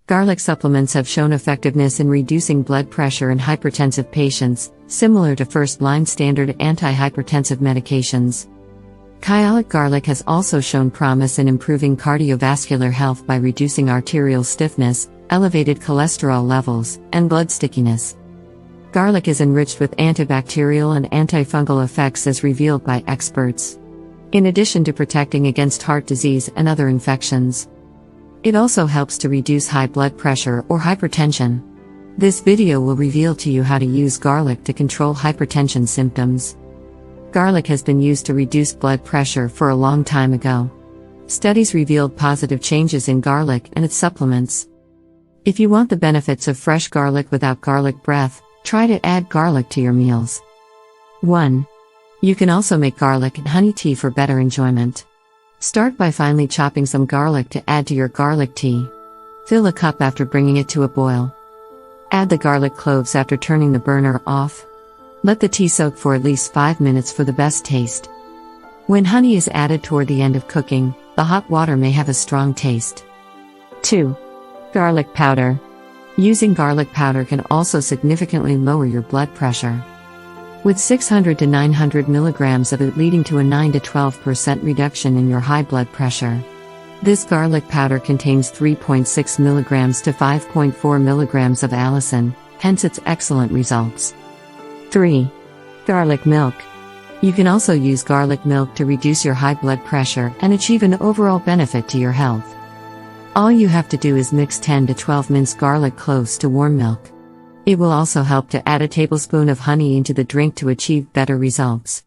Garlic supplements have shown effectiveness in reducing blood pressure in hypertensive patients, similar to first-line standard antihypertensive medications. Kyolic garlic has also shown promise in improving cardiovascular health by reducing arterial stiffness, elevated cholesterol levels, and blood stickiness. Garlic is enriched with antibacterial and antifungal effects as revealed by experts, in addition to protecting against heart disease and other infections. It also helps to reduce high blood pressure or hypertension. This video will reveal to you how to use garlic to control hypertension symptoms. Garlic has been used to reduce blood pressure for a long time ago. Studies revealed positive changes in garlic and its supplements. If you want the benefits of fresh garlic without garlic breath, try to add garlic to your meals. 1. You can also make garlic and honey tea for better enjoyment. Start by finely chopping some garlic to add to your garlic tea. Fill a cup after bringing it to a boil. Add the garlic cloves after turning the burner off. Let the tea soak for at least 5 minutes for the best taste. When honey is added toward the end of cooking, the hot water may have a strong taste. 2. Garlic powder. Using garlic powder can also significantly lower your blood pressure, with 600 to 900 milligrams of it leading to a 9 to 12% reduction in your high blood pressure. This garlic powder contains 3.6 milligrams to 5.4 milligrams of allicin, hence its excellent results. 3. Garlic milk. You can also use garlic milk to reduce your high blood pressure and achieve an overall benefit to your health. All you have to do is mix 10 to 12 minced garlic cloves to warm milk. It will also help to add a tablespoon of honey into the drink to achieve better results.